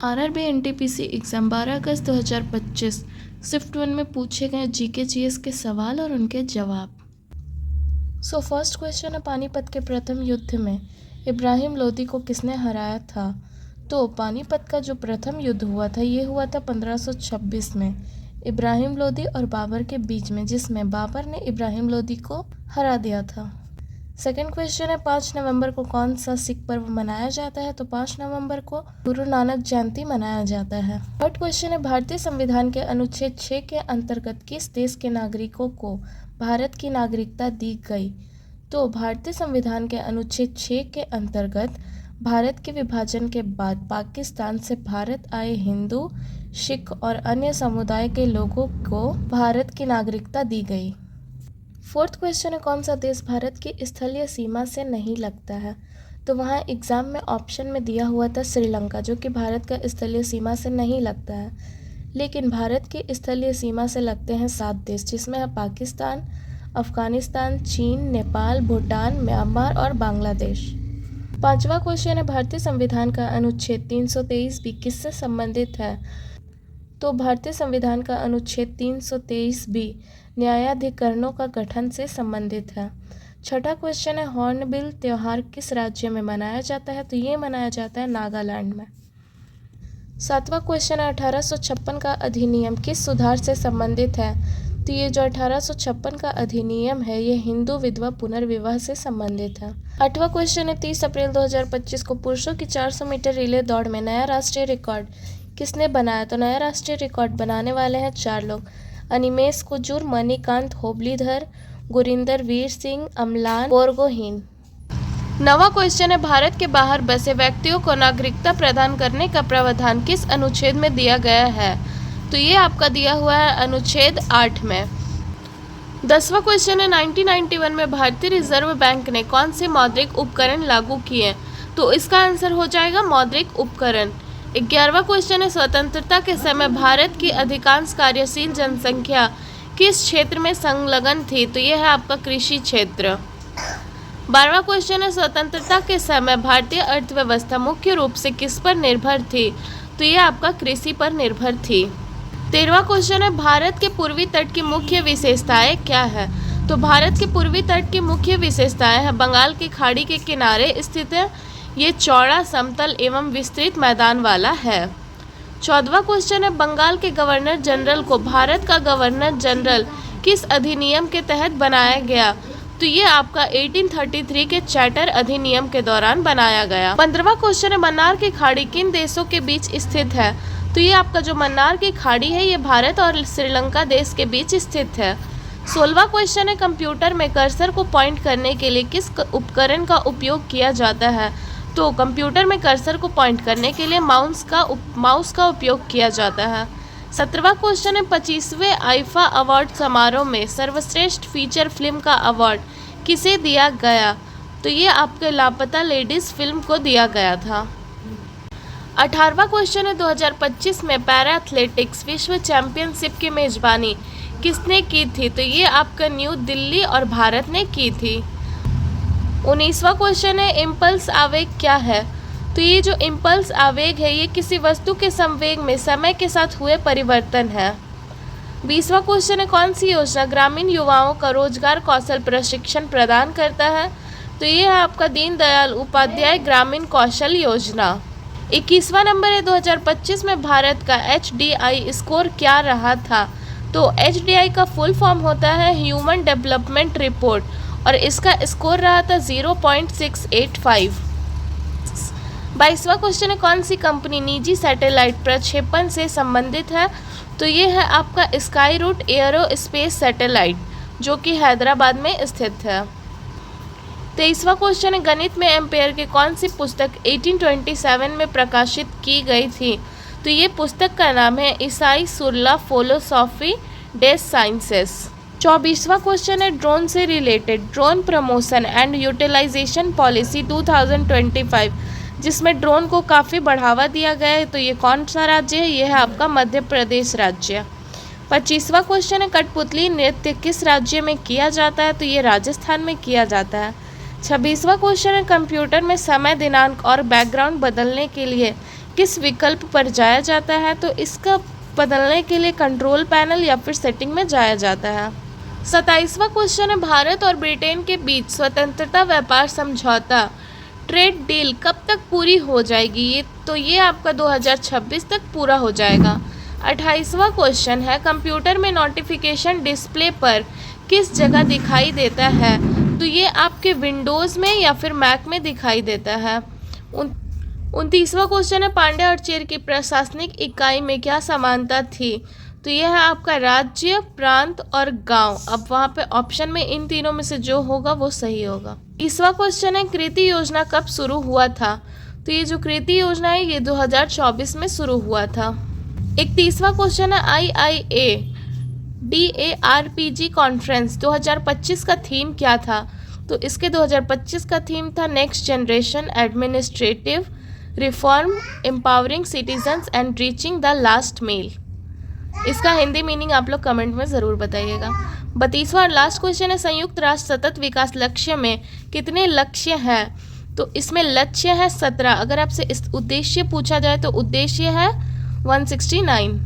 RRB NTPC exam 12 अगस्त 2025 shift 1 में पूछे गए जीके जीएस के सवाल और उनके जवाब। फर्स्ट क्वेश्चन है, पानीपत के प्रथम युद्ध में इब्राहिम लोदी को किसने हराया था? तो पानीपत का जो प्रथम युद्ध हुआ था ये हुआ था 1526 में इब्राहिम लोदी और बाबर के बीच में, जिसमें बाबर ने इब्राहिम लोदी को हरा दिया था। सेकेंड क्वेश्चन है, 5 नवंबर को कौन सा सिख पर्व मनाया जाता है? तो 5 नवंबर को गुरु नानक जयंती मनाया जाता है। थर्ड क्वेश्चन है, भारतीय संविधान के अनुच्छेद 6 के अंतर्गत किस देश के नागरिकों को भारत की नागरिकता दी गई? तो भारतीय संविधान के अनुच्छेद 6 के अंतर्गत भारत के विभाजन के बाद पाकिस्तान से भारत आए हिंदू, सिख और अन्य समुदाय के लोगों को भारत की नागरिकता दी गई। फोर्थ क्वेश्चन है, कौन सा देश भारत की स्थलीय सीमा से नहीं लगता है? तो वहाँ एग्ज़ाम में ऑप्शन में दिया हुआ था श्रीलंका, जो कि भारत का स्थलीय सीमा से नहीं लगता है, लेकिन भारत की स्थलीय सीमा से लगते हैं 7 देश, जिसमें है पाकिस्तान, अफगानिस्तान, चीन, नेपाल, भूटान, म्यांमार और बांग्लादेश। पांचवा क्वेश्चन है, भारतीय संविधान का अनुच्छेद 323 भी किससे संबंधित है? तो भारतीय संविधान का अनुच्छेद 323 भी न्यायाधिकरणों का गठन से संबंधित है। छठा क्वेश्चन है, हॉर्नबिल त्यौहार किस राज्य में मनाया जाता है? तो ये मनाया जाता है नागालैंड में। सातवां क्वेश्चन है, 1856 का अधिनियम किस सुधार से संबंधित है? तो ये जो 1856 का अधिनियम है ये हिंदू विधवा पुनर्विवाह से संबंधित है। आठवां क्वेश्चन है, 30 अप्रैल 2025 को पुरुषों की 400 मीटर रिले दौड़ में नया राष्ट्रीय रिकॉर्ड किसने बनाया? तो नया राष्ट्रीय रिकॉर्ड बनाने वाले हैं 4 लोग, अनिमेश कुजूर, मणिकांत होबलीधर, गुरिंदर वीर सिंह, अमलान बोरगोहीन। नवा क्वेश्चन है, भारत के बाहर बसे व्यक्तियों को नागरिकता प्रदान करने का प्रावधान किस अनुच्छेद में दिया गया है? तो ये आपका दिया हुआ है अनुच्छेद 8 में। 10वां क्वेश्चन है, 1991 में भारतीय रिजर्व बैंक ने कौन से मौद्रिक उपकरण लागू किए? तो इसका आंसर हो जाएगा मौद्रिक उपकरण। 11वां क्वेश्चन है, स्वतंत्रता के समय भारत की अधिकांश कार्यशील जनसंख्या किस क्षेत्र में संलग्न थी? तो यह है आपका कृषि क्षेत्र। 12वां क्वेश्चन है, स्वतंत्रता के समय भारतीय अर्थव्यवस्था मुख्य रूप से किस पर निर्भर थी? तो यह आपका कृषि पर निर्भर थी। 13वां क्वेश्चन है, भारत के पूर्वी तट की मुख्य विशेषताएं क्या है? तो भारत के पूर्वी तट की मुख्य विशेषताएं है बंगाल की खाड़ी के किनारे स्थित है, ये चौड़ा, समतल एवं विस्तृत मैदान वाला है। 14वां क्वेश्चन है, बंगाल के गवर्नर जनरल को भारत का गवर्नर जनरल किस अधिनियम के तहत बनाया गया? तो ये आपका 1833 के चार्टर अधिनियम के दौरान बनाया गया। 15वां क्वेश्चन है, मन्नार की खाड़ी किन देशों के बीच स्थित है? तो ये आपका जो मन्नार की खाड़ी है ये भारत और श्रीलंका देश के बीच स्थित है। 16वां क्वेश्चन है, कंप्यूटर में कर्सर को पॉइंट करने के लिए किस उपकरण का उपयोग किया जाता है? तो कंप्यूटर में कर्सर को पॉइंट करने के लिए माउस का उपयोग किया जाता है। 17वां क्वेश्चन है, 25वें आईफा अवार्ड समारोह में सर्वश्रेष्ठ फीचर फिल्म का अवार्ड किसे दिया गया? तो ये आपके लापता लेडीज फिल्म को दिया गया था। 18वां क्वेश्चन है, 2025 में पैरा एथलेटिक्स विश्व चैंपियनशिप की मेजबानी किसने की थी? तो ये आपका न्यू दिल्ली और भारत ने की थी। 19वां क्वेश्चन है, इम्पल्स आवेग क्या है? तो ये जो इम्पल्स आवेग है ये किसी वस्तु के संवेग में समय के साथ हुए परिवर्तन है। 20वां क्वेश्चन है, कौन सी योजना ग्रामीण युवाओं का रोजगार कौशल प्रशिक्षण प्रदान करता है? तो ये है आपका दीनदयाल उपाध्याय ग्रामीण कौशल योजना। 21वां नंबर है, 2025 में भारत का HDI स्कोर क्या रहा था? तो HDI का फुल फॉर्म होता है ह्यूमन डेवलपमेंट रिपोर्ट और इसका स्कोर रहा था 0.685। 22वां क्वेश्चन है, कौन सी कंपनी निजी सैटेलाइट प्रक्षेपण से संबंधित है? तो ये है आपका स्काई रूट एयरोस्पेस सैटेलाइट, जो कि हैदराबाद में स्थित है। 23वां क्वेश्चन है, गणित में एम्पेयर की कौन सी पुस्तक 1827 में प्रकाशित की गई थी? तो ये पुस्तक का नाम है Essai sur la philosophie des sciences. 24वां क्वेश्चन है, ड्रोन से related drone promotion and utilization policy 2025, जिसमें ड्रोन को काफ़ी बढ़ावा दिया गया है, तो ये कौन सा राज्य है? ये है आपका मध्य प्रदेश राज्य। 25वां क्वेश्चन है, कठपुतली नृत्य किस राज्य में किया जाता है? तो ये राजस्थान में किया जाता है। 26वां क्वेश्चन है, कंप्यूटर में समय, दिनांक और बैकग्राउंड बदलने के लिए किस विकल्प पर जाया जाता है? तो इसका बदलने के लिए कंट्रोल पैनल या फिर सेटिंग में जाया जाता है। 27वां क्वेश्चन है, भारत और ब्रिटेन के बीच स्वतंत्रता व्यापार समझौता ट्रेड डील कब तक पूरी हो जाएगी? ये आपका 2026 तक पूरा हो जाएगा। 28वां क्वेश्चन है, कंप्यूटर में नोटिफिकेशन डिस्प्ले पर किस जगह दिखाई देता है? तो ये आपके विंडोज़ में या फिर मैक में दिखाई देता है। 29वां क्वेश्चन है, पांड्या और चेर की प्रशासनिक इकाई में क्या समानता थी? तो यह है आपका राज्य, प्रांत और गांव। अब वहाँ पे ऑप्शन में इन तीनों में से जो होगा वो सही होगा। 30वां क्वेश्चन है, कृति योजना कब शुरू हुआ था? तो ये जो कृति योजना है ये 2024 में शुरू हुआ था। 31वां क्वेश्चन है, IIA DARPG कॉन्फ्रेंस 2025 का थीम क्या था? तो इसके 2025 का थीम था next generation administrative reform empowering citizens and reaching the last mile. इसका हिंदी मीनिंग आप लोग कमेंट में ज़रूर बताइएगा। 32वां और लास्ट क्वेश्चन है, संयुक्त राष्ट्र सतत विकास लक्ष्य में कितने लक्ष्य हैं? तो इसमें लक्ष्य है 17। अगर आपसे इस उद्देश्य पूछा जाए तो उद्देश्य है 169।